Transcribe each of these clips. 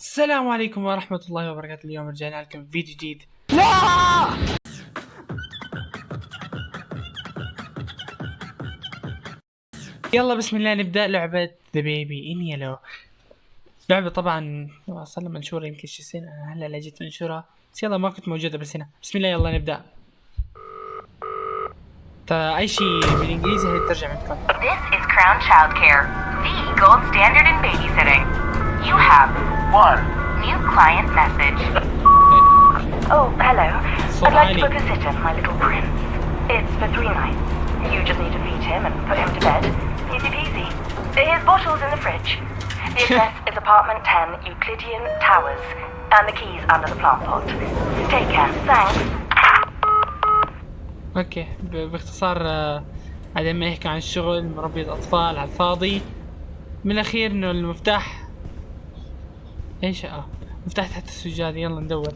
السلام عليكم ورحمة الله وبركاته. اليوم رجعنا لكم فيديو جديد. لا يلا بسم الله نبدأ لعبة The Baby in Yellow. لعبة طبعا صار لها منشورة يمكن شي سنة، أنا هلا جيت منشورة بس يلا ما كنت موجودة بالسنة. بسم الله يلا نبدأ. أي شيء بالإنجليزي هي الترجمة عندكم. This is Crown Childcare, the gold standard in babysitting. You have one new client message. Oh, hello. I'd like to book a sitter for my little prince. It's for 3 nights. You just need to feed him and put him to bed. Easy peasy. His bottle's in the fridge. The address is apartment 10, Euclidean Towers, and the key's under the plant pot. Take care. Thanks. اوكي باختصار عدم ما يحكي عن الشغل مربية اطفال على الفاضي. من الاخير انه المفتاح ايش مفتاح تحت السجادة. يلا ندور.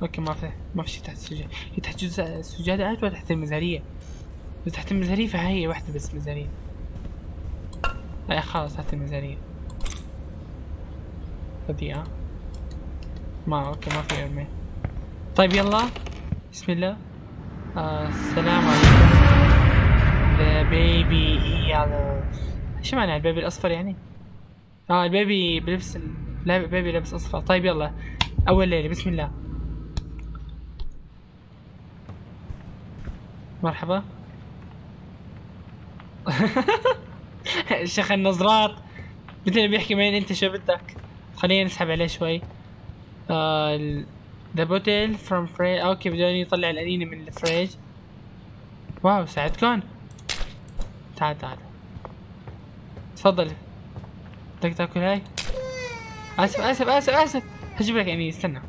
اوكي ما في شيء تحت السجادة. هي تحت جزء السجادة ولا تحت المزارية؟ بس تحت المزارية فهي واحدة بس مزارية. لا خلاص تحت المزارية. بدي ما اوكي ما في ارمي. طيب يلا بسم الله. السلام عليكم. ذا بيبي يالو. شو معنى البيبي الاصفر يعني؟ البيبي بلبس البيبي لابس اصفر. طيب يلا اول ليلة بسم الله. مرحبا. شيخ النظرات مثل اللي بيحكي معين انت شو بدك. خلينا نسحب عليه شوي. The bottle from fridge. اوكي بدوني يطلع الانينة من الفريج. واو ساعدكم. تعال تفضل. بدك تاكل هاي؟ اسف هجيب لك انينة استنى.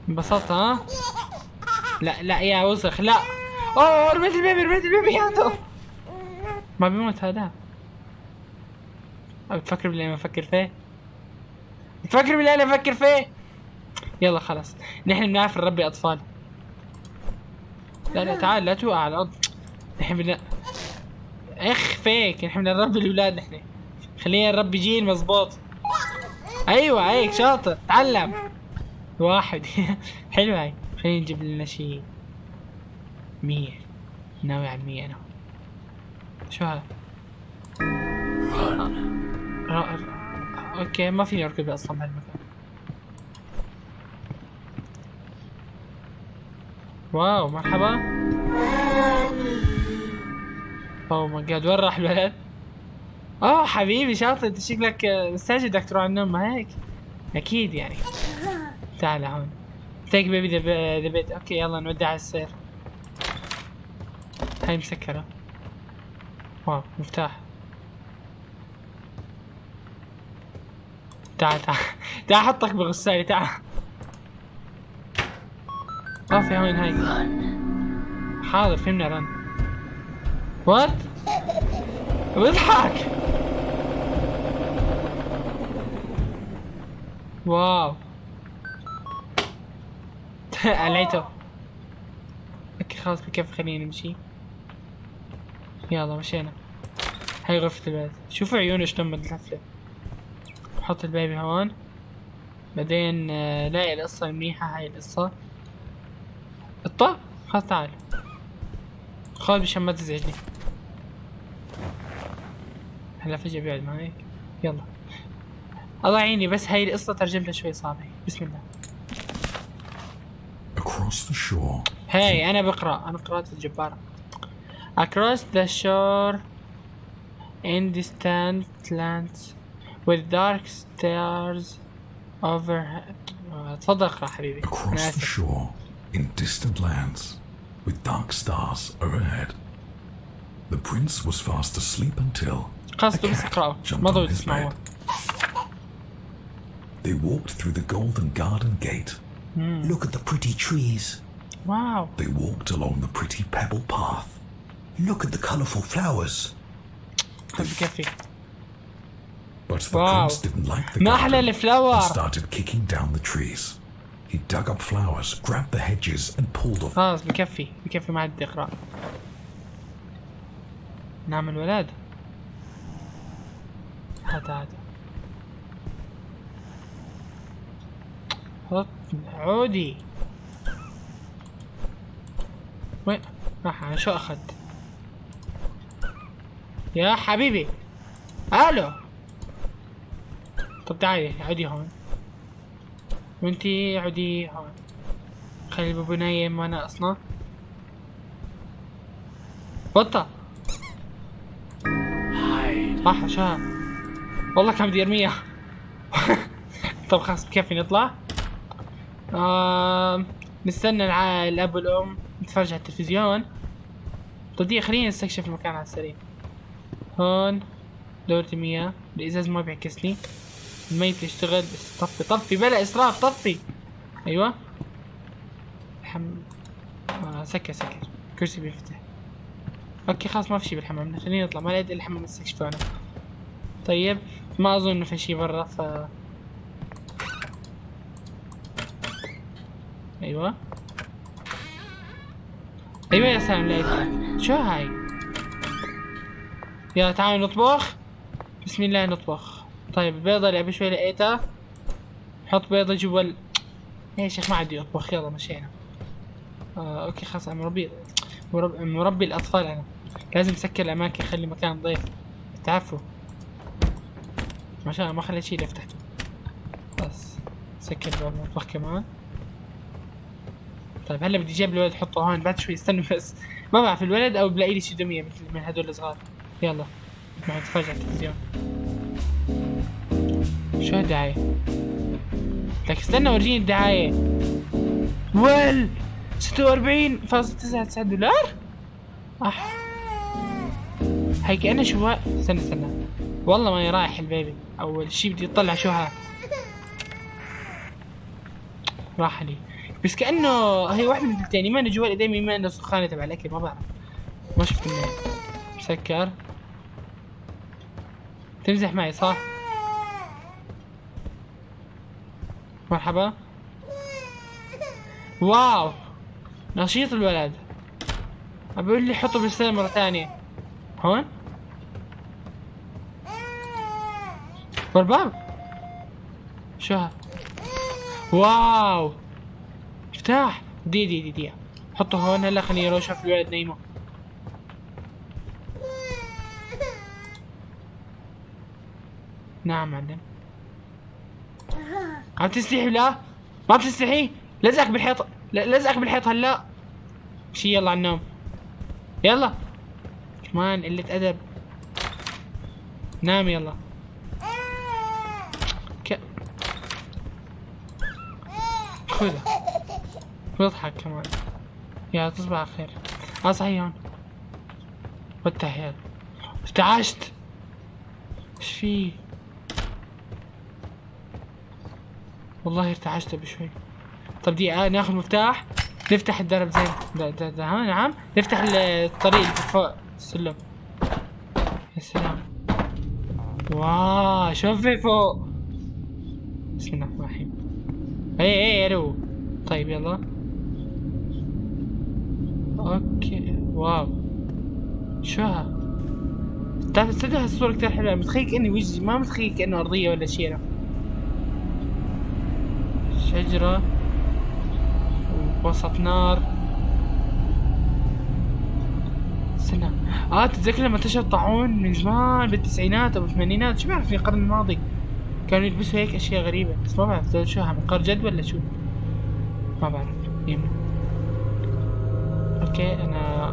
انبسطت لا يا وسخ لا. رميت البيبي يا ما بيموت هذا. بتفكر باللي انا افكر فيه. يلا خلاص نحن بنعرف نربي اطفال. لا تعال لا توقع على الارض. نحن بدنا فيك. نحن بدنا نربي الاولاد. نحن خلينا نربي جيل مزبوط. ايوه هيك شاطر تعلم واحد. حلو هاي. خلينا نجيب لنا شيء 100. ناوي على 100 انا. شو هذا؟ اوكي ما فيني اركب اصلا بهالمكان. واو مرحبا. اوه ماي جاد وين راح الولد؟ حبيبي شاطر انت شكلك مستعجل بدك تروح على النوم ما هيك؟ اكيد يعني. تعال هون. تيك بيبي ذا بيت. اوكي يلا نودع على السير. هاي مسكرة. واو مفتاح. تعال احطك بغسالة تعال. في هون هاي. حاضر فهمنا رن. وات؟ بضحك. واو. قلعته. اوكي خلاص بكيف خلينا نمشي. يلا مشينا. هاي غرفة البيت. شوفوا عيونه شلون متلفلة. نحط البيبي هون. بعدين لاقي القصة منيحة. هاي القصة قطة. خلاص تعال خذ مشان ما تزعجني. هلا فجأة بيقعد ما هيك. يلا الله يعيني بس هاي القصة ترجمتها شوي صعبة. بسم الله. Across the shore. هاي أنا قراءة الجبارة. Across the shore in distant lands with dark stars overhead. تفضل اقرأ حبيبي. Across the shore in distant lands with dark stars overhead. The prince was fast asleep until خلاص بس اقرأوا ما ضروري تسمعوا. They walked through the golden garden gate. Look at the pretty trees. Wow. They walked along the pretty pebble path. Look at the colourful flowers. بكفي. But the prince didn't like the ما أحلى garden الفلاور. and started kicking down the trees. He dug up flowers, grabbed the hedges and pulled off. خلاص بكفي ما عاد اقرأ. نام الولد. هات حط عودي. وين راح؟ شو اخذت يا حبيبي؟ الو. طب تعالي عودي هون، وانتي عودي هون. خلي البابو نايم وانا اصلا بطة. راح شو والله كان بدي ارميها. طب خلاص بكفي نطلع. نستنى الاب والام، نتفرج على التلفزيون. طب دي خلينا نستكشف المكان على السريع. هون دورة المياه، الازاز ما بيعكسني، المي بتشتغل بس طفي بلا اسراف طفي. ايوه سكر كرسي بيفتح. اوكي خلاص ما في شي بالحمام، خلينا نطلع، ما لقيت الا الحمام استكشفه انا. طيب ما اظن انه في شي برا ايوه يا سلام لقيت. شو هاي؟ يلا تعالوا نطبخ. بسم الله نطبخ. طيب البيضة اللي قبل شوي لقيتها، حط بيضة جوا يا شيخ ما عندي اطبخ. يلا مشينا. اوكي خلاص انا مربي الاطفال، انا لازم اسكر الاماكن، اخلي مكان نظيف. تعرفوا ما شاء الله ما خليت شيء فتحته. بس سكر باب المطبخ كمان. طيب هلا بدي اجيب الولد احطه هون بعد شوي، استنوا بس. ما بعرف الولد او بلاقي لي شي دمية مثل من هدول الصغار. يلا معي نتفرج على التلفزيون. شو الدعاية؟ لك استنى ورجيني الدعاية. 46.99 دولار. هي كأنها شو استنى والله ما رايح البيبي. اول شي بدي اطلع شو ها. راح لي بس كأنه هي واحدة من الثاني، ما انه جوا قدامي، ما انه سخانة تبع الاكل، ما بعرف، ما شفت منها. مسكر. تمزح معي صح؟ مرحبا. واو نشيط الولد. بيقول لي حطه بالسلة مرة ثانية. هون بالباب. شو ها؟ واو افتح. دي حطه هون. هلا خليني اروح اشوف الولد نايمه. نعم معلم. عم تستحي؟ لا ما بتستحي. لزقك بالحيط، لزقك بالحيط هلا. شي يلا على النوم. يلا كمان قلة ادب. نام يلا. خذها واضحك كمان. يا تصبح على خير. صحيح هون. فتح يلا. ارتعشت. ايش في؟ والله ارتعشت بشوي. طب دي ناخذ مفتاح نفتح الدرب زين. ده نعم نفتح الطريق اللي فوق السلم. يا سلام. واو شوف في فوق. بسم الله الرحمن الرحيم. ايه الو. طيب يلا. اوكي واو شو ها؟ تعرف تصدق هالصورة كتير حلوة. متخيل كأني وجهي، ما متخيل كأنه أرضية ولا شي. أنا شجرة ووسط نار. استنى تتذكر لما انتشر الطاعون من زمان بالتسعينات او بالثمانينات؟ شو بعرف في القرن الماضي كانوا يلبسوا هيك اشياء غريبة، بس ما بعرف شو منقار جد ولا شو، ما بعرف. يمكن اوكي انا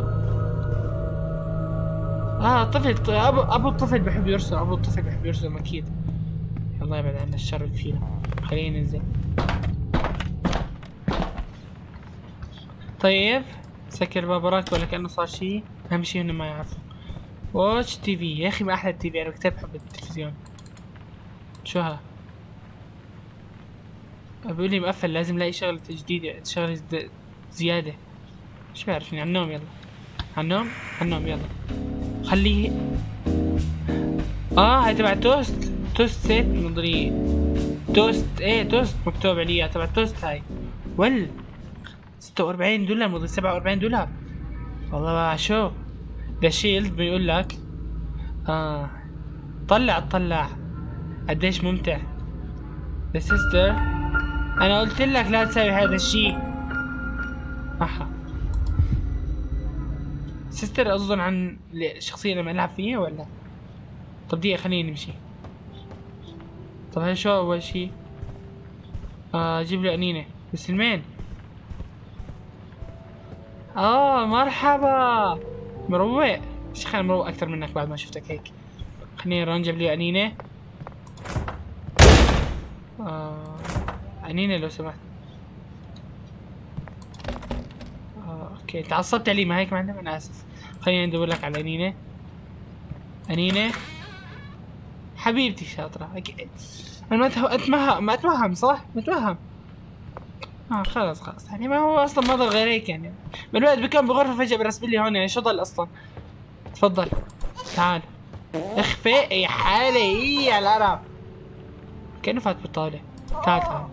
طفل. ابو الطفل بحب يرسم، ابو الطفل بحب يرسم اكيد. الله يبعد عنا الشر اللي فينا. خلينا ننزل. طيب سكر الباب وراك ولا كأنه صار شي. اهم شي انه ما يعرفوا. واتش تي في يا اخي، ما احلى التي في. انا كتير بحب التلفزيون. شو ها؟ بيقول لي مقفل، لازم الاقي شغلة جديدة، شغلة زيادة. مش بعرفني. على النوم يلا. على النوم يلا. خليه. هاي تبع توست سيت مدري. توست توست مكتوب عليها تبع توست. هاي 46 دولار مدري 47 دولار. والله شو ده شيلد بيقول لك طلع قديش ممتع. The sister. انا قلت لك لا تسوي هذا الشيء. سيستر اظن عن الشخصية اللي العب فيها ولا؟ طب دقيقة خليني نمشي. طب هاي شو اول شيء؟ جيب له قنينة بس المين. مرحبا مروق. شيخ انا مروق اكثر منك بعد ما شفتك هيك. خليني نجيب لي قنينة. قنينة لو سمحت. اوكي تعصبت علي ما هيك معلم، انا اسف. خليني ندور لك على قنينة حبيبتي شاطرة. انا ما اتوهم صح؟ متوهم. خلاص يعني ما هو اصلا ما ضل غير هيك يعني. بالوقت بكون بغرفة فجأة برسم لي هون يعني شو ضل اصلا؟ تفضل تعال. اخفي يا حالي يا القرف. كأنه فات بالطاولة. تعال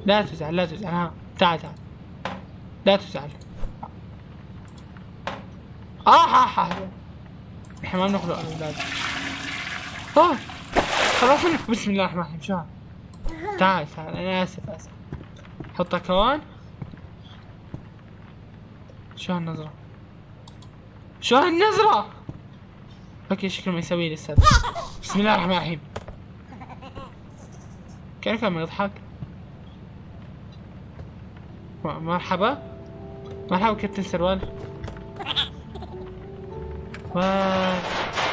لا تزعل تعال لا تزعل. احنا ما بنخلق اولاد. خلاص بسم الله الرحمن الرحيم. شو تعال انا اسف حطك هون. شو هالنظرة؟ اوكي شكله ما يسوي لي لسه. بسم الله الرحمن الرحيم. كيف ما يضحك؟ مرحبا كابتن سروال.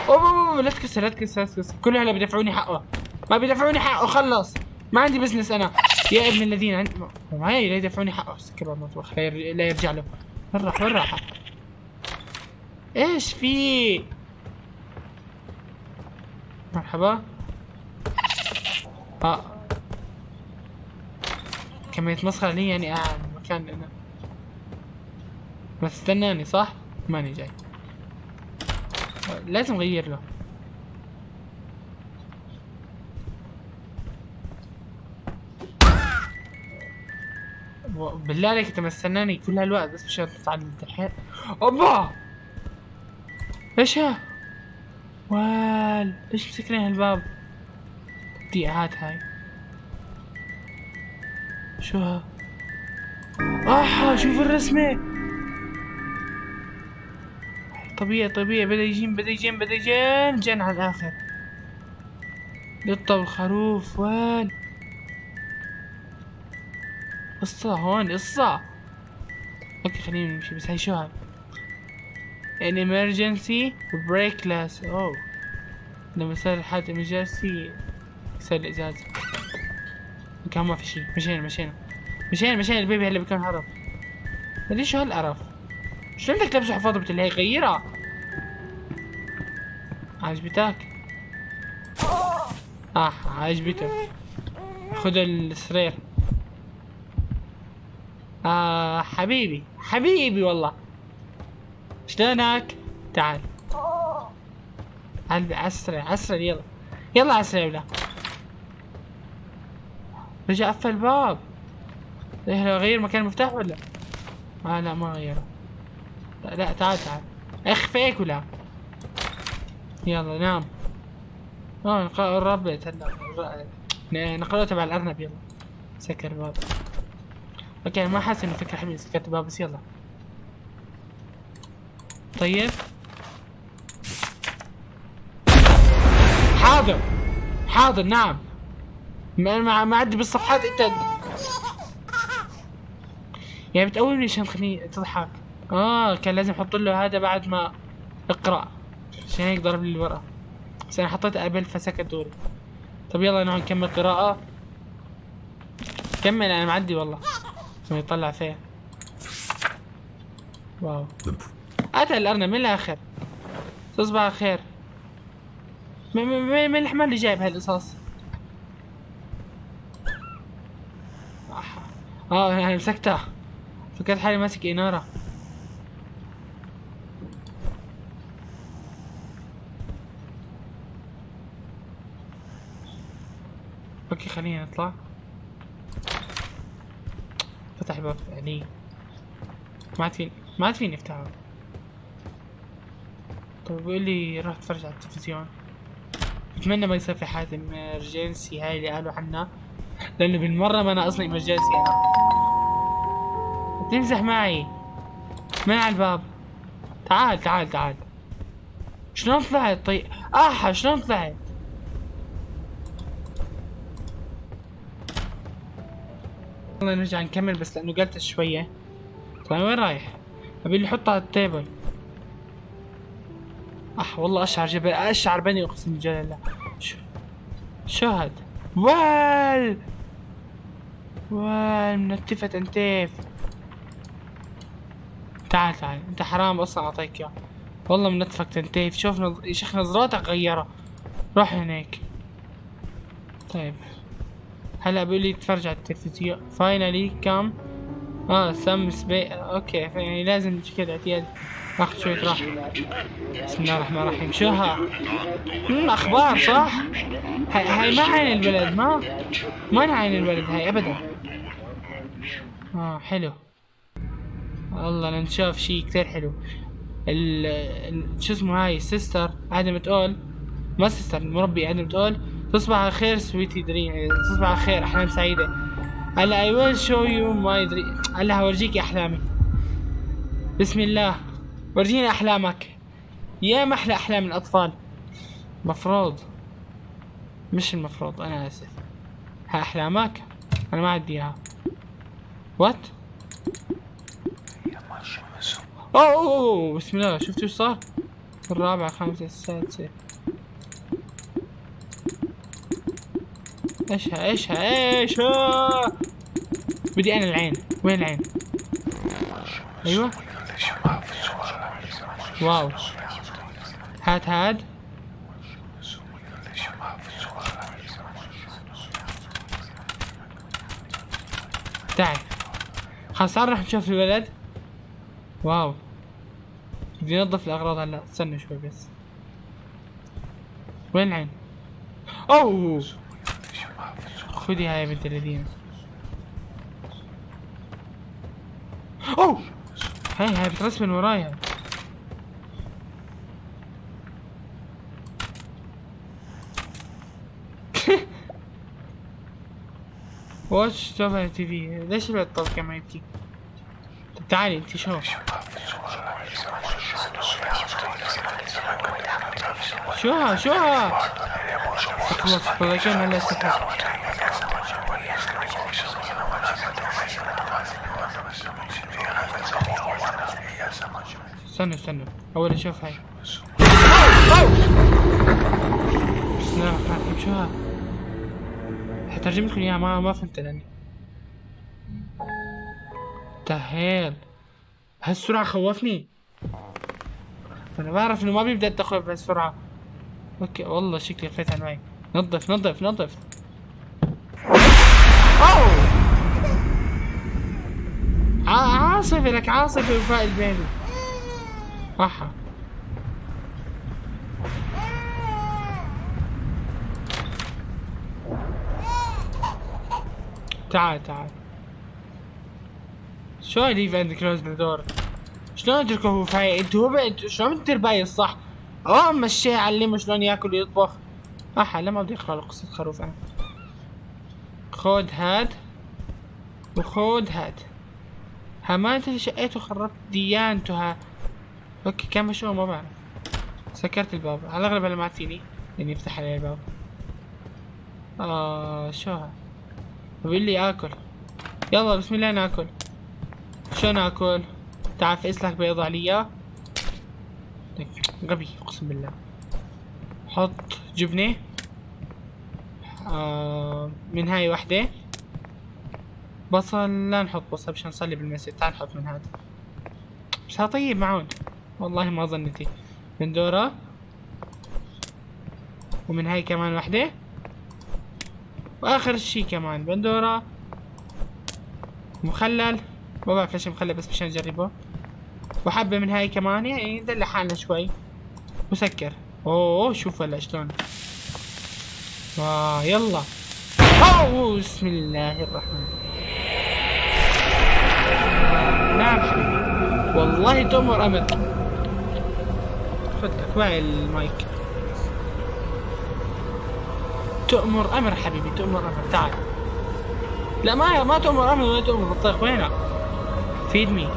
اوه لا تكسر. كل هلا بيدفعوني حقه. ما بيدفعوني حقه خلص. ما عندي بزنس انا يا ابن الذين. عندي معي لا يدفعوني حقه. سكر المطبخ لا يرجع له. وين راح؟ ايش في؟ مرحبا. كم يتمسخر علي يعني قاعد مكان انا. ما تستناني صح؟ ماني جاي. لازم اغير له. بالله عليك انت مستناني كل هالوقت بس مشان تتعلم الحين. اوبا ايش ها؟ ليش مسكرين هالباب؟ دقيقة هاي شو ها؟ شوف الرسمة. طبيعي بدا يجين جن على الاخر. قطة والخروف قصة هون قصة. اوكي خلينا نمشي بس هاي شو هاي؟ an emergency break glass. لما صار حادث emergency كسر الازاز. كان ما في شي. مشينا البيبي هلا بكون هرب. مدري شو هالقرف. شو بدك تلبسه حفاضة مثل هيك؟ غيرها. عجبتك؟ عجبتك. خذ السرير. حبيبي والله. شلونك؟ تعال عسرة يلا عسرة يا ولا. رجع قفل الباب. ليه غير مكان المفتاح ولا؟ لا ما غيره. لا تعال اخفيك ولا. يلا نام. ربيت هلا نقلوه تبع الارنب. يلا سكر الباب. اوكي ما حاسس انه فكرة حلوة سكرت الباب بس يلا. طيب حاضر نعم. ما عدي بالصفحات انت يعني بتقومني عشان تخليني تضحك. كان لازم احط له هذا بعد ما اقرا عشان هيك ضرب لي الورقة. بس انا حطيت قبل فسكت دوري. طب يلا نحن نكمل قراءة. كمل انا معدي والله. ما يطلع فيها. واو قتل الارنب من الاخر. تصبح على خير. من الحمال اللي جايب هالقصص. انا مسكتها فكرت حالي ماسك انارة. اوكي خلينا نطلع. فتح الباب يعني ما عاد فيني افتحه. طب بيقول لي روح اتفرج على التلفزيون. اتمنى ما يصير في حالة امرجنسي هاي اللي قالوا عنها، لانه بالمرة ما انا اصلا امرجنسي انا. تمزح معي؟ من على الباب؟ تعال تعال تعال. شلون طلعت طيب؟ شلون طلعت؟ والله نرجع نكمل بس لانه قلت شوية. طيب وين رايح؟ ابي اللي يحطها على التيبل. والله اشعر جبل، اشعر بني اقسم بالله. شو هاد؟ وال منتفة انتيف. تعال تعال انت حرام اصلا اعطيك اياه. والله منتفك تنتيف. شوف يا شيخ نظراتك غيرة. روح هناك. طيب هلا بيقول لي تفرج على التلفزيون. فاينلي كم سم سبي. اوكي يعني لازم كذا اعتياد اخذ شوية راحة. بسم الله الرحمن الرحيم. شو اخبار صح؟ هاي ما عين الولد. ما عين الولد هاي ابدا. حلو. والله نشوف شي كتير حلو. شو اسمه هاي السيستر قاعدة بتقول، ما سيستر المربي قاعدة بتقول تصبح على خير سويتي دريم، تصبح على خير احلام سعيدة. هلا I will show you my dream. هلا هورجيكي احلامي. بسم الله ورجيني احلامك. يا محلى احلام الاطفال. مفروض مش المفروض، انا اسف. ها احلامك انا ما عندي اياها. وات؟ اوه بسم الله. شفتوا ايش صار؟ الرابعة الخامسة السادسة. ايشها بدي انا العين. وين العين؟ ايوه واو. هاد تعال خلاص راح نشوف الولد. واو بدي ننظف الاغراض هلا. استنى شوي بس. وين العين؟ اوه خذي هاي يا بنت الذين. اوه هاي بترسم من ورايا. واتش توفى تي في. ليش الولد طب كمان يبكي؟ طب تعالي انتي. شوها والله كان هلا سحر. استنوا اول اشوف هاي. بسم الله الرحمن الرحيم. شو ها؟ حترجم لكم اياها ما فهمت لاني تهيل. هالسرعة خوفني. انا بعرف انه ما بيبدأ التخويف بهالسرعة. اوكي والله شكلي خفيت عن معي. نظف. اوه عاصفة لك عاصفة وفاء البيبي. تعال شو ليف اند كلوز ذا دور؟ شلون اتركه هو فايق؟ انتوا شلون بترباي الصح؟ مشيه علمه شلون ياكل ويطبخ. لما بدي اقرا له قصة خروف انا. خود هاد وخود هاد. ما انت اللي شقيته وخربت ديانته. اوكي كان مشوه ما بعرف. سكرت الباب على الاغلب هلا ما فيني اني افتح عليه الباب. شو بيقول لي اكل. يلا بسم الله ناكل. شو ناكل؟ تعال فقس لك بيض عليا. غبي اقسم بالله. حط جبنة. من هاي وحدة. بصل لا نحط بصل مشان نصلي بالمسجد. تعال نحط من هذا بس طيب معون. والله ما ظنتي. بندورة. ومن هاي كمان وحدة. واخر شي كمان بندورة. مخلل ما بعرف ليش مخلل بس مشان نجربه. وحبة من هاي كمان يعني ندلع حالنا شوي. مسكر. شوف هلا شلون. يلا. بسم الله الرحمن. نعم حبيبي والله تأمر أمر. خدك معي المايك. تؤمر امر حبيبي، تؤمر امر. تعال. لا ما تؤمر امر ولا تؤمر بطيخ. وينك؟ فيد مي.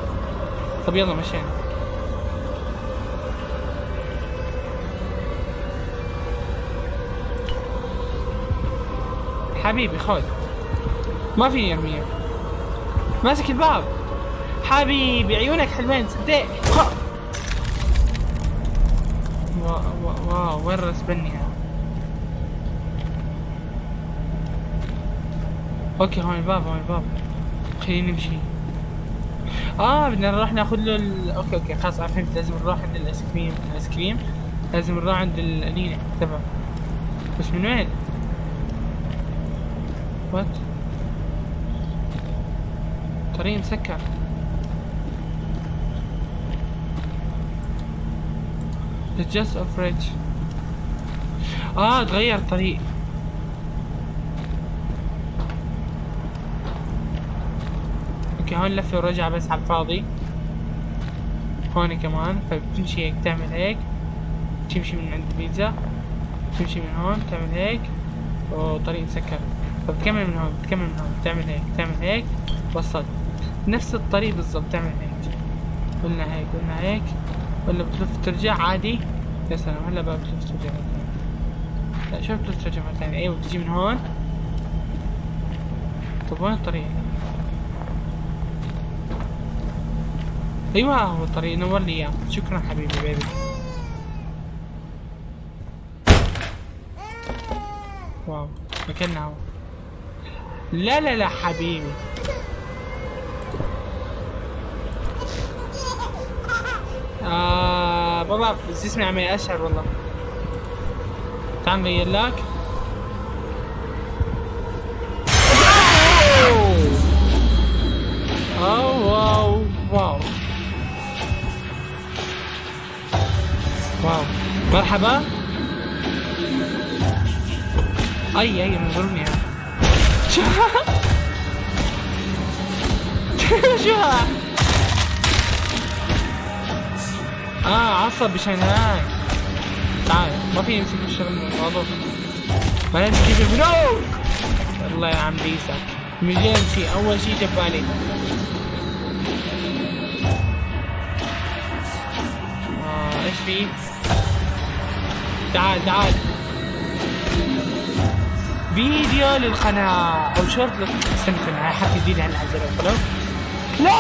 طب يلا مشينا. حبيبي خذ. ما في يرميه. ماسك الباب. حبيبي عيونك حلوين صدق. واو وين رسبني هذا؟ اوكي هون الباب، هون الباب. خلينا نمشي. بدنا نروح ناخذ له اوكي خلاص فهمت. لازم نروح عند الايس كريم. لازم نروح عند الانينة تبع. بس من وين؟ وات؟ طريق مسكر. It's just a fridge. تغير الطريق. اوكي هون لفة ورجع بس على الفاضي. هون كمان فبتمشي هيك تعمل هيك. تمشي من عند البيتزا. تمشي من هون تعمل هيك. وطريق مسكر. فبتكمل من هون، بتكمل من هون، تعمل هيك، تعمل هيك. وصلت. نفس الطريق بالضبط. تعمل هيك. قلنا هيك، قلنا هيك. ولا بتلف ترجع عادي. يا سلام. هلا بقى بتلف ترجع مرة ثانية. لا شوف بتلف ترجع مرة ثانية. ايوه بتجي من هون. طب وين الطريق؟ ايوه هو الطريق. نور لي اياه. شكرا حبيبي بيبي. واو مكاننا هو. لا حبيبي. بابا جسمي عم يقشعر والله. تعال نغير لك. واو مرحبا. اي منظرني هذا. شو عصب مشان هاي. تعال ما في يمسك الشغل من الموضوع. ما لازم كيف بنو. الله يا عم بيسك. ايمرجنسي اول شي جاب بالي. ايش في؟ تعال فيديو للقناة او شورت استنى حكي جديد عن العجلة. خلاص لا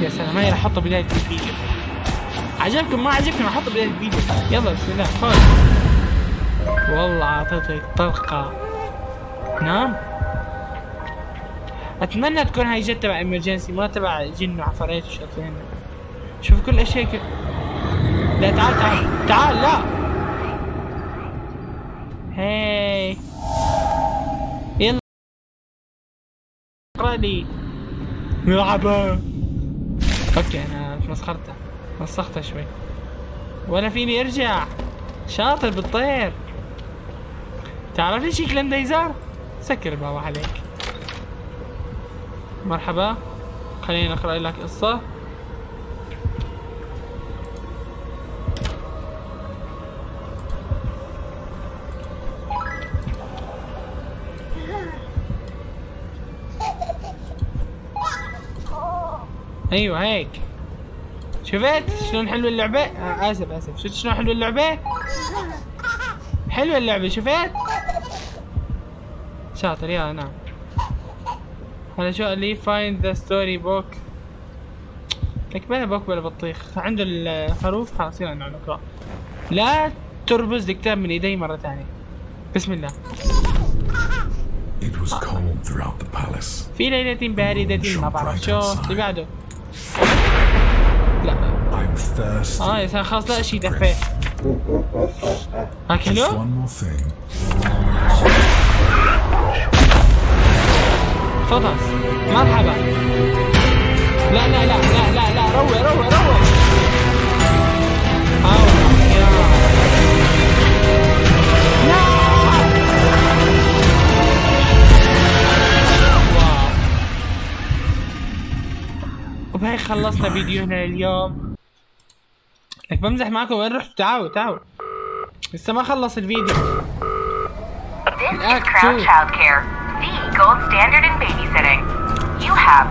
يا سلام. هاي راح احطه بداية الفيديو. عجبكم ما عجبكم احطه بداية الفيديو. يلا بسم الله. خذ. والله اعطيتك طلقة. نام. اتمنى تكون هاي جت تبع امرجنسي ما تبع جن وعفاريت وشياطين. شوف كل اشياء لا تعال لا. هاي يلا اقرا لي. مرحبا. اوكي انا مسختها شوي. ولا فيني ارجع. شاطر بالطير. تعرف لي شي كلنديزر؟ سكر الباب عليك. مرحبا. خليني اقرا لك قصة. ايوه هيك. شفت شلون حلوة اللعبة؟ اسف شفت شلون حلوة اللعبة؟ حلوة اللعبة شفت؟ شاطر يا نعم. هلا شو قال لي؟ find the story book. لك بلا بوك بلا بطيخ. عنده الخروف. خلاص يلا نقرا. لا تربز الكتاب من ايدي مرة ثانية. بسم الله. It was cold throughout the palace. في ليلة باردة ما بعرف شو اللي بعده. لا I'm thirsty. يا سلام خلاص لا شي دفيت. اكلو؟ Just one more thing. تفضل. مرحبا. لا روح. وبهيك خلصنا فيديونا اليوم. لك بمزح معكم، وين رحتوا؟ تعالوا لسه ما خلص الفيديو. This is Crown Childcare, the gold standard in babysitting. You have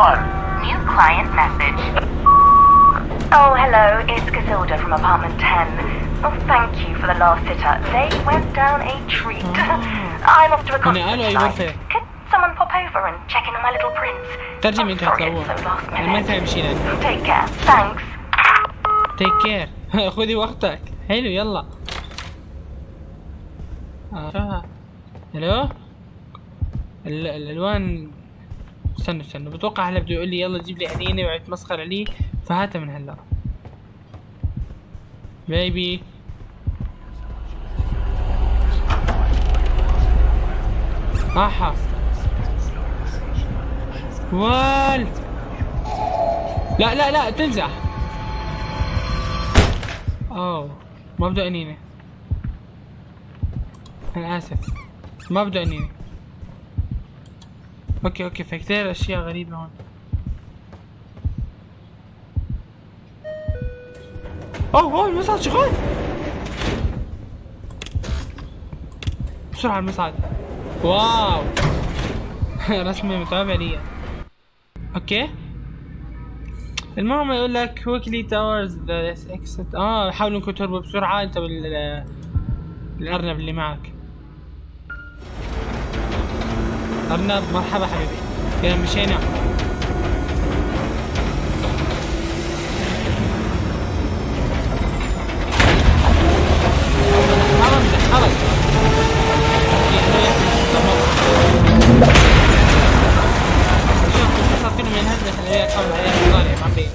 one new client message. Oh, hello, it's Casilda from apartment 10. Oh, thank you for the last sitter. They went down a treat. I'm off to a concert tonight. Could someone pop over and check in on my little prince? ترجم I'm انت sorry هتلاقوه. it's so last انا ما minute. فاهم شيء لأنه. Take care. Thanks. تيك كير. خذي وقتك. حلو يلا. الو. الالوان. استنوا بتوقع هلا بده يقول لي يلا جيب لي هدية وقعد تمسخر عليه، فهاتها من هلا. بيبي. احا. وال. لا تنزح. اوه ما بدو انينه. انا اسف ما بدو انينه. اوكي في كتير اشياء غريبة هون. اوه المصعد شغال. بسرعة المصعد. واو. رسمة متعبة لي. اوكي المهم يقول لك ويكلي تاورز ذا اكسيت. حاولوا انكم تهربوا بسرعة انت الارنب اللي معك. أرنب مرحبا حبيبي. يلا مشينا. خلص شوف فيلم من هذا خليها تحول عليها طالع معبي.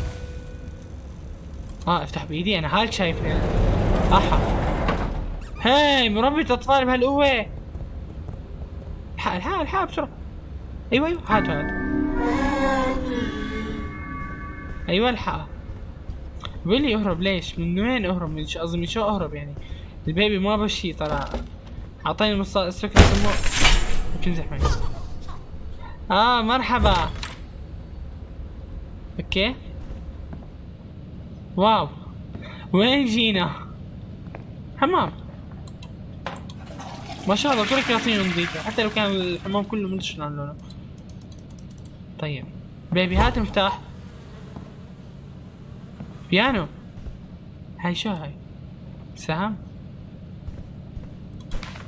افتح بايدي انا هالك شايفني. هاي مربية اطفال بهالقوة. الحق بسرعة. ايوه هات ايوه الحق. بيقول لي اهرب. ليش؟ من وين اهرب؟ من قصدي من شو اهرب يعني؟ البيبي ما بشي طلع. اعطاني السكر سموه. بتمزح معي. مرحبا. اوكي واو وين جينا؟ حمام ما شاء الله كل كراتين نظيفة، حتى لو كان الحمام كله منتشر عن لونه. طيب بيبي هات مفتاح. بيانو. هاي شو هاي؟ سهم؟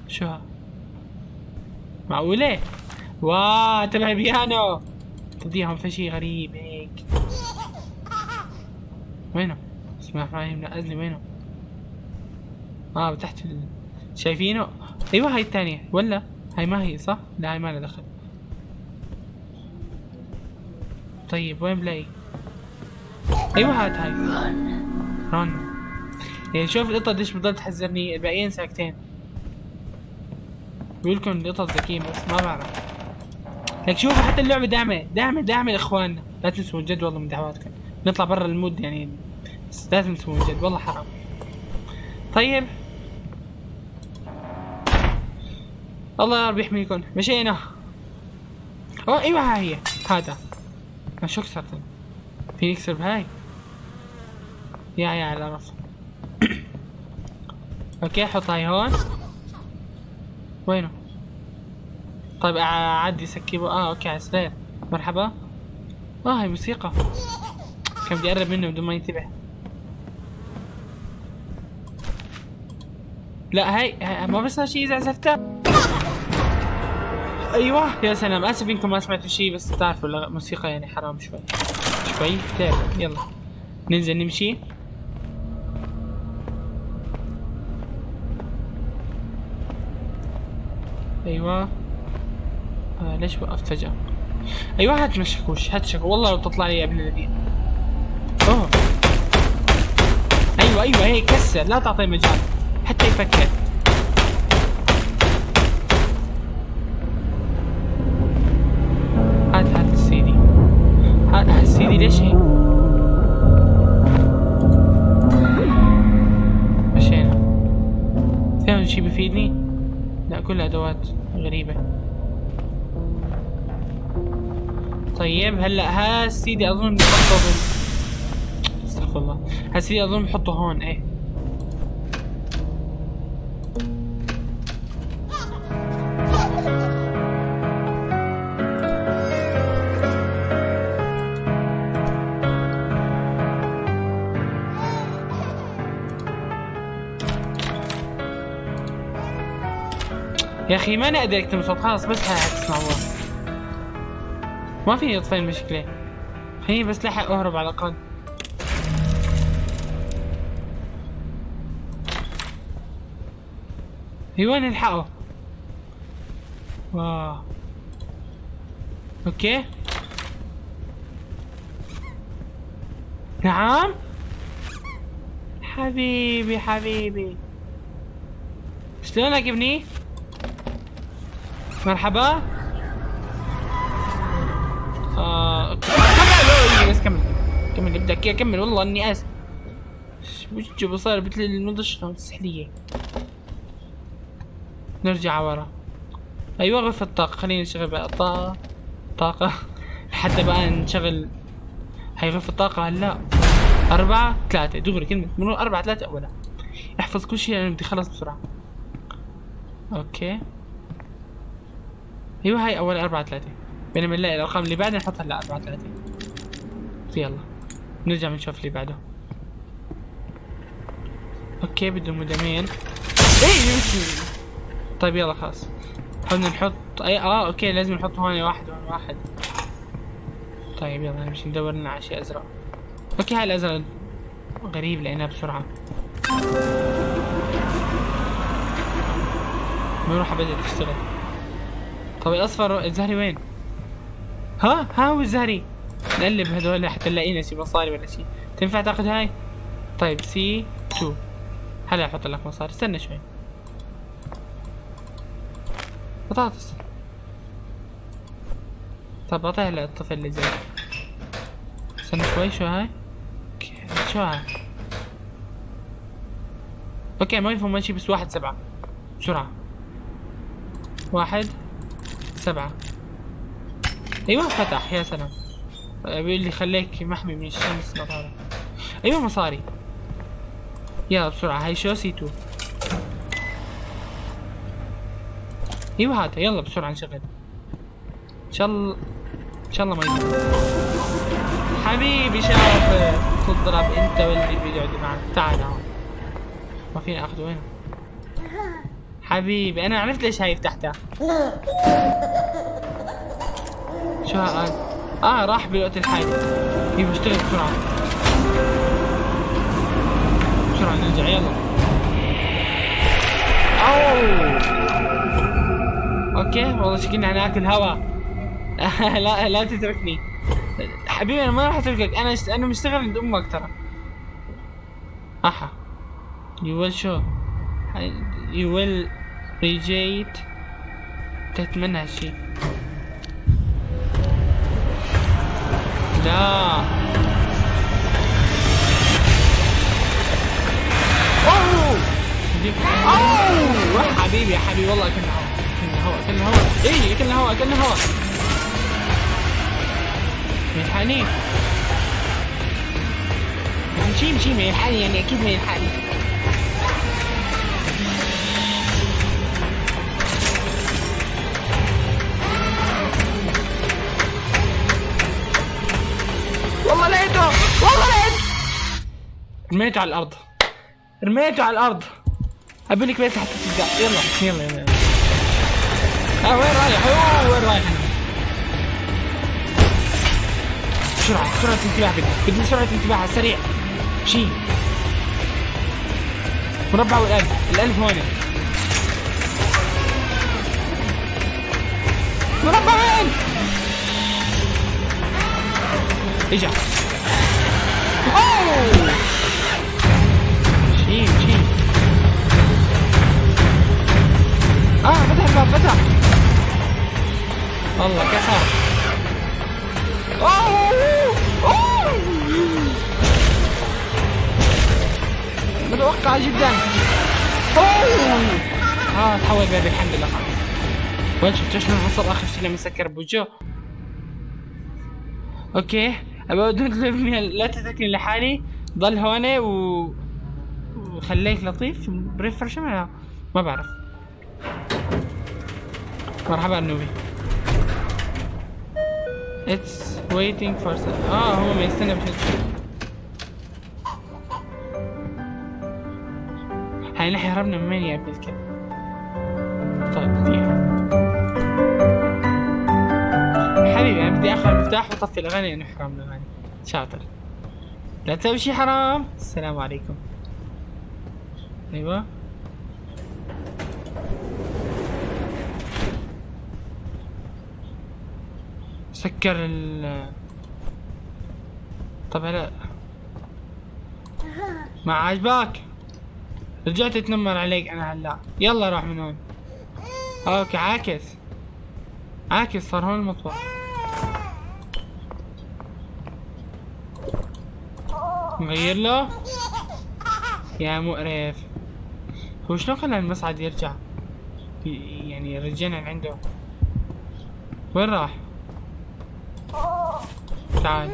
شو هاي؟ معقولة؟ واو تبع بيانو. تديهم في شي غريب هيك. وينه؟ اسمع معي منقزلي وينه؟ بتحت شايفينه؟ ايوه هاي الثانية ولا؟ هاي ما هي صح؟ لا هاي ما لها دخل. طيب وين بلاقي؟ ايوه هات هاي. رن. يعني شوف القطط ليش بتضل تحذرني، الباقيين ساكتين. بيقولكم القطط ذكية بس ما بعرف. لك شوفوا حتى اللعبة داعمة لاخواننا، لا تنسوا الجد والله من دعواتكم. نطلع برا المود يعني، بس لازم تسوون الجد والله حرام. طيب الله يا رب يحميكم. مشينا. ايوه هاي هي هذا. شو كسرت؟ في يكسر بهاي؟ يا على القرف. اوكي حط هاي هون. وينه؟ طيب اعدي سكبه. اوكي على السرير. مرحبا. هاي موسيقى. كان بدي اقرب منه بدون ما ينتبه. لا هاي ما بس شيء اذا عزفته. ايوه يا سلام. اسف انكم ما سمعتوا شيء، بس بتعرفوا الموسيقى يعني حرام شوي كتير. يلا ننزل نمشي. ايوه ليش وقفت فجأة؟ ايوه هات مشكوش والله لو تطلع لي قبل الذين. ايوه هيك كسر، لا تعطيه مجال حتى يفكر. هات السيدي. هات السيدي. ليش هيك؟ مشينا. فيهم شي بيفيدني؟ لا كلها ادوات غريبة. طيب هلا السيدي اظن استغفر الله. هسي اظن بحطه هون. ايه يا اخي ماني قادر اكتم صوت. خلاص بس هاي حتسمعوها. ما فيني اطفي المشكلة. خليني بس لحق اهرب على الاقل. وين نلحقه؟ واو اوكي. نعم حبيبي حبيبي، شلونك ابني؟ مرحبا. كمل بس كمل كمل بدك اياه كمل. والله اني اسف. وجهه بصير مثل المضشة السحلية. نرجع ورا. ايوه غرفة الطاقة. خلينا نشغل بقى طاقة لحتى بقى نشغل هاي غرفة الطاقة. هلا 4 3 دغري كلمة مرور 4 3 اولا. احفظ كل شيء لانه بدي اخلص بسرعة. اوكي ايوه هاي اول 4 3 بينما نلاقي الارقام اللي بعدها نحطها هلا 4 3. يلا نرجع بنشوف اللي بعده. اوكي بده مدامين. ايه طيب يلا خلاص. حاولنا نحط اي اوكي لازم نحط هون واحد وهون واحد. طيب يلا نمشي ندور لنا على شيء ازرق. اوكي هاي الازرق غريب لقيناه بسرعة. بنروح بدأت تشتغل. طب الاصفر الزهري وين؟ ها هو الزهري. نقلب هذول حتى نلاقينا شي مصاري ولا شي. تنفع تاخذ هاي؟ طيب سي 2 هلا احط لك مصاري. استنى شوي. بطاطس. طب اعطيها للطفل اللي زي. استنى شوي. شو هاي؟ شو هاي؟ اوكي ما يفهم ماشي بس 1 7 بسرعة. 1 7 ايوه فتح. يا سلام. بيقول لي خليك محمي من الشمس نظارة. ايوه مصاري. يلا بسرعة. هاي شو سي 2. ايوه هاتها. يلا بسرعة نشغل. ان شاء الله ما يجي. حبيبي شاطر. تضرب انت واللي بيقعد معك. تعال هون. ما فيني اخذه. وين حبيبي؟ انا عرفت ليش هاي فتحتها. شو هذا؟ راح بالوقت الحالي. ايوه اشتغل بسرعة بسرعة نرجع. يلا. اوكي والله شكلنا حناكل هوا. لا تتركني حبيبي. انا ما راح اتركك. انا مشتغل عند امك ترى. you will show you will reject. تتمنى هالشي. لا حبيبي يا حبيبي والله كنا هوا ايه كنا هوا يلحقني. مشي ما يلحقني يعني اكيد ما يلحقني. والله لقيته رميته على الارض. ابيلك بس حتى تلقى. يلا وين رايح؟ سرعة انتباه. بدي سرعة انتباه على السريع. شي مربع والألف هون. مربع وين؟ اجا. شي فتح الباب. والله كسر. متوقع جدا. تحول باب الحمد لله. وين شفت شلون حصل اخر شي لما سكر بوجهه. اوكي ابى لا تتركني لحالي. ضل هون وخليك لطيف بريفرش منها. ما بعرف. مرحبا نوبي. It's waiting for هو ما يستنى بشكل. هاي نحن هربنا من وين يا ابن الكلب؟ طيب دقيقة حبيبي، انا بدي اخذ المفتاح واطفي الاغاني لانه حرام الاغاني. شاطر، لا تسوي شي حرام. السلام عليكم. ايوه سكر طب هلا ما عاجبك؟ رجعت اتنمر عليك انا هلا. يلا روح من هون. اوكي عاكس صار هون المطبخ. نغير له يا مقرف. هو شلون خلى المصعد يرجع؟ يعني رجعنا عنده. وين راح؟ تعال.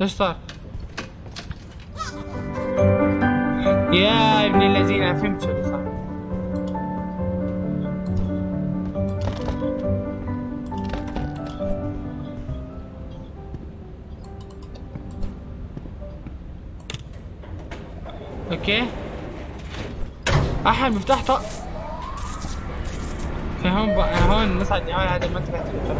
ايش صار؟ يا ابن الذين، انا فهمت شو اللي صار. اوكي احد مفتاح طق. فهون بقى هون نصعد هون. هذا ما انتبهت له.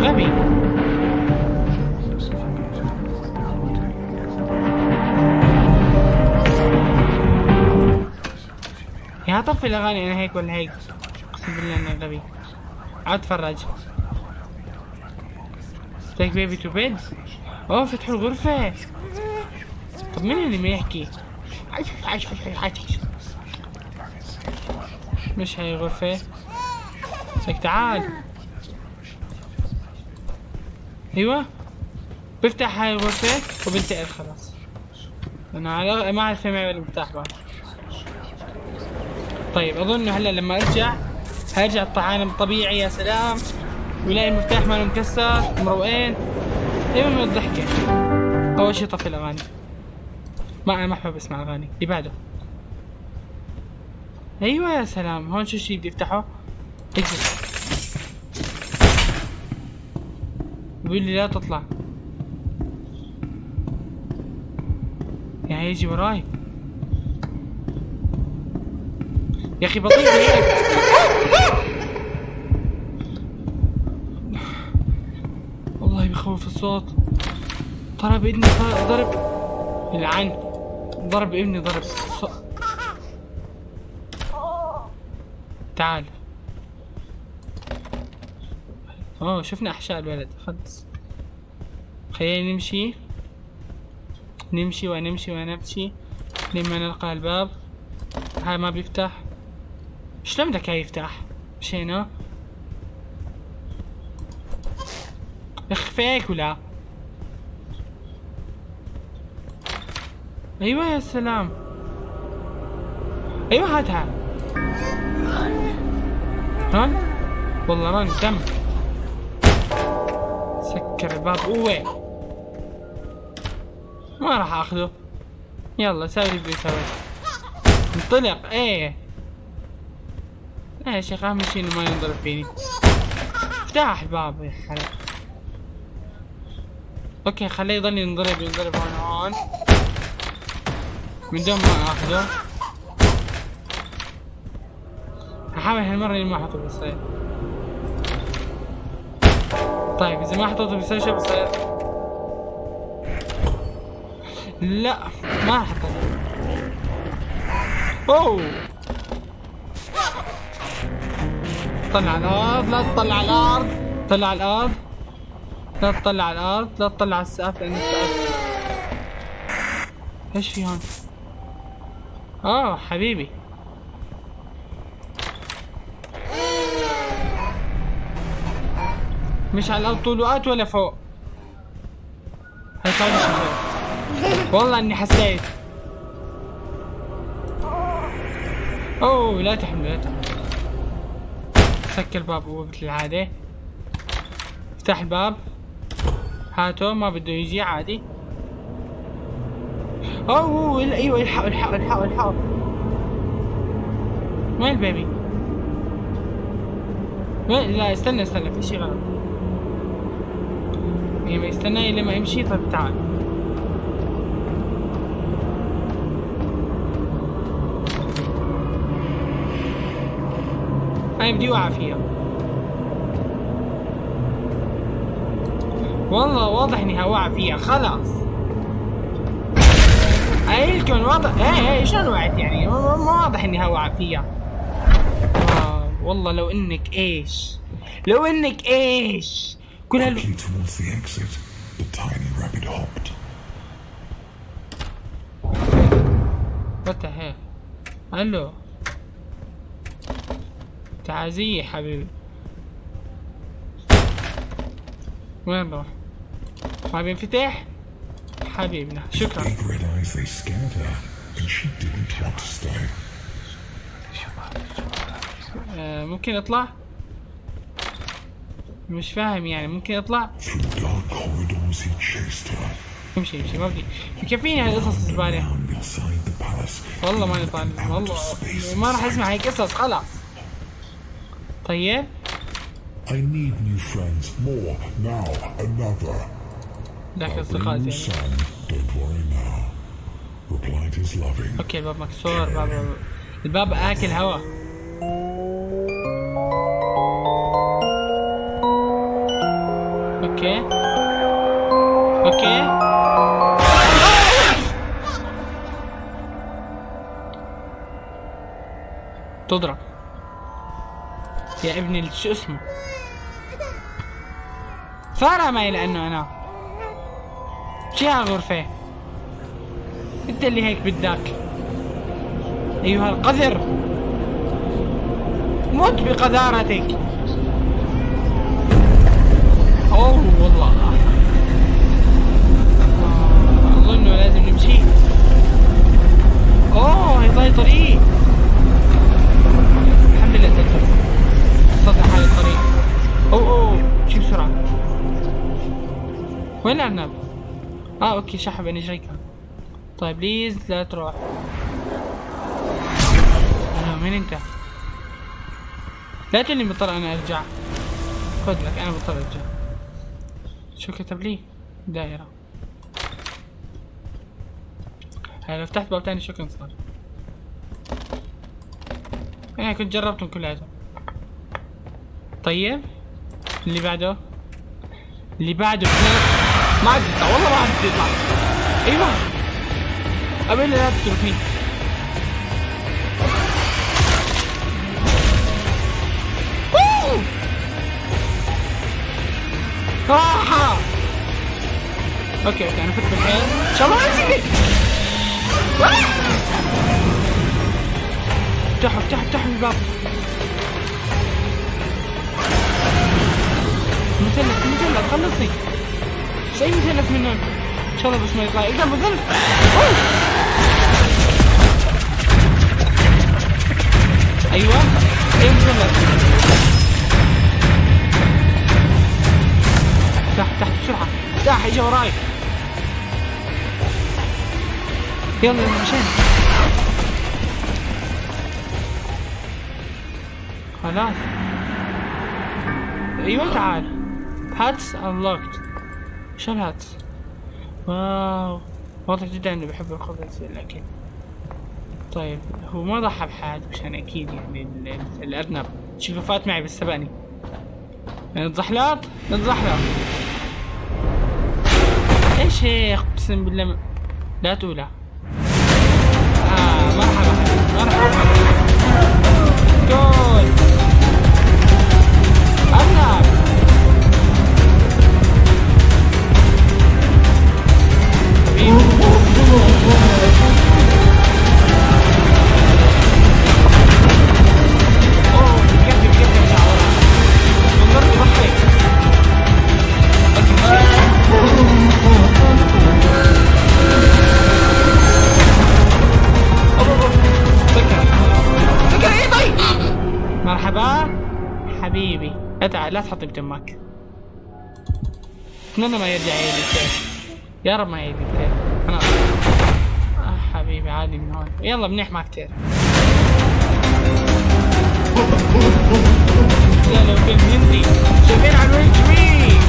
غبي. يا طفي الاغاني. انا هيك ولا هيك؟ اقسم بالله اني غبي. عاد اتفرج. Take baby to bed. اوه فتحوا الغرفة. طب مين اللي ما يحكي؟ مش هاي غرفة. لك تعال. ايوه بفتح هاي الغرفة وبنتقل خلاص. انا ما عارف معي ولا مفتاح بعد. طيب اظن هلا لما ارجع هرجع الطعام طبيعي. يا سلام. ويلاقي المفتاح ماله مكسر مروقين. ايوه من الضحكة. اول شي طفي الاغاني. ما انا ما بحب اسمع اغاني. اللي بعده. ايوه يا سلام. هون شو الشي بدي افتحه؟ اكزت. بيقول لي لا تطلع. يعني يجي وراي. يا اخي بطيء هيك. والله بخوف الصوت. ضرب ابني. ضرب العن. ضرب ابني. ضرب تعال. اوه شفنا احشاء الولد. خلص خلينا نمشي ونمشي لما نلقى الباب. هاي ما بيفتح. شلون بدك هاي يفتح؟ مشينا. اخفيك ولا؟ ايوه يا سلام. ايوه هاتها. رن. والله رن تم. سكر الباب قوة. ما راح اخذه. يلا سوي اللي بدي اسوي. انطلق. ايه يا شيخ اهم شي انه ما ينضرب فيني. افتح الباب يا حلا. اوكي خليه يضل ينضرب هون من دون ما اخذه. هحاول هالمرة اني ما احطه بالصيد. طيب اذا ما حطيته بيصير شو بصير؟ لا ما حطيته. اوه طلع على الارض. لا تطلع على الارض. طلع على الارض. لا تطلع على الارض. لا تطلع على السقف لان السقف. ايش في هون؟ حبيبي. مش على الارض طول الوقت ولا فوق؟ هيطلع لي شيء. والله اني حسيت. اوه لا تحمل. سكر الباب مثل العادة. افتح الباب. هاتو ما بده يجي عادي. اوه ايوه الحقوا. وين البيبي؟ وين؟ لا استنى في شي غلط. يعني ما يستنى لما يمشي. طيب تعال. أنا بدي أوقع فيها. والله واضح إني هوقع فيها خلاص. قايلكم واضح. ايه شلون وقعت يعني؟ ما واضح إني هوقع فيها. والله لو إنك إيش كل هالو. Quickly towards the exit, the tiny rabbit hopped. What the hell؟ الو تعازيه حبيبي. وين بروح؟ ما بينفتح؟ حبيبنا شكرا. Big red eyes, they scared her, and she didn't want to stay. ممكن اطلع؟ مش فاهم يعني ممكن اطلع؟ Through dark corridors he chased her. امشي ما بدي. بكفيني هالقصص الزبالة. Down inside the palace. والله ماني طالع. والله ما راح اسمع هيك قصص خلاص. طيب I need new friends. More now. Another. ذاك اصدقاء Bring زين. son. Don't worry now. Replied his loving. اوكي الباب مكسور. الباب اكل هوا. اوكي تضرب يا ابني. شو اسمه؟ صار معي لانه انا شي هالغرفة. انت اللي هيك بدك ايها القذر. موت بقذارتك. اوه والله اظن لازم نمشي. اوه هي طريق. الحمد لله صدق هاي الطريق. اوه شي بسرعة. وين الارنب؟ اوكي شحب انا جايكا. طيب بليز لا تروح. مين انت؟ لا تقولي بضطر انا ارجع. خذ لك انا بضطر ارجع. شو كتب لي؟ دائرة. هاي لو فتحت باب تاني شو كان صار؟ انا كنت جربتهم كلياتهم. طيب اللي بعده ما عاد يطلع. والله ما عاد يطلع. ايوه قبل لا تتركني. اوكي انا فت بالحيل ان شاء الله ما يصير. افتحوا الباب. مثلث خلصني. شيء مثلث منهم ان شاء الله بس ما يطلع. اذا مثلث ايوه اي مثلث. تحت بسرعة. افتح اجا وراي. يلا مشينا خلاص. ايوه تعال. هاتس unlocked. شو الهاتس؟ واو واضح جدا اني بحب الخبز الاكل. طيب هو ما ضحى بحد مشان اكيد يعني الارنب. شوفوا فات معي بس سبقني. نتزحلق ايش هيك اقسم بالله لا تقولها. مرحبا جول ارنب. لا تحطي بتمك. اتمنى ما يرجع يعيد الكيف، يا رب ما يعيد الكيف. انا حبيبي عادي من هون. يلا بنحمى كتير. لا لو فيلم هندي شايفين على الوجه مين؟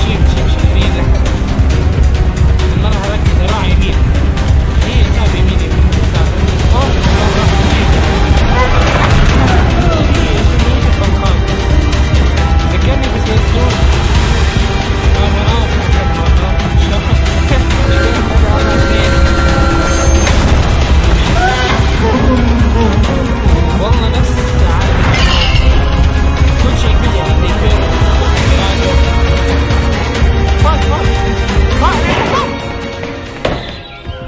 شيب يمين لحظة. المرة هركز اروح يمين. هي كاب يمين يمين. ذكرني بسلسلون. والله نفس الساعات كل شيء كله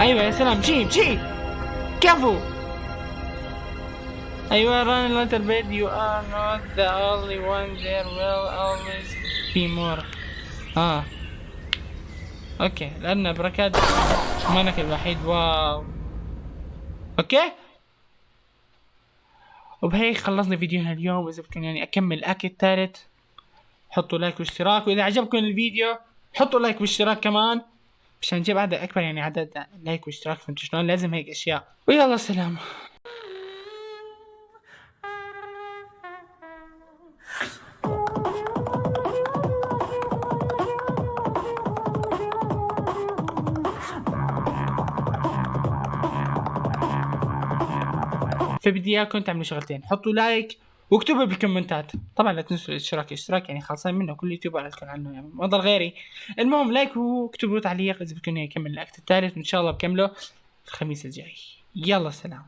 ايوه يا سلام. جيب كفو. أيوة run a little bit. You are not the only one. There will always be more. اوكي لأن بركات مانك الوحيد. واو. اوكي وبهيك خلصنا فيديونا اليوم. وإذا بدكم يعني أكمل الأكل الثالث حطوا لايك واشتراك. وإذا عجبكم الفيديو حطوا لايك واشتراك كمان عشان نجيب عدد أكبر، يعني عدد لايك واشتراك. فهمتوا شلون؟ لازم هيك أشياء. ويلا سلام. فبدي اياكم تعملوا شغلتين، حطوا لايك واكتبوا بالكومنتات. طبعا لا تنسوا الاشتراك يعني خاصين منه، كل يوتيوبر يتكلم عنه يعني ما ضل غيري. المهم لايك واكتبوا تعليق اذا بدكم نكمل الاكت الثالث، وان شاء الله بكمله الخميس الجاي. يلا سلام.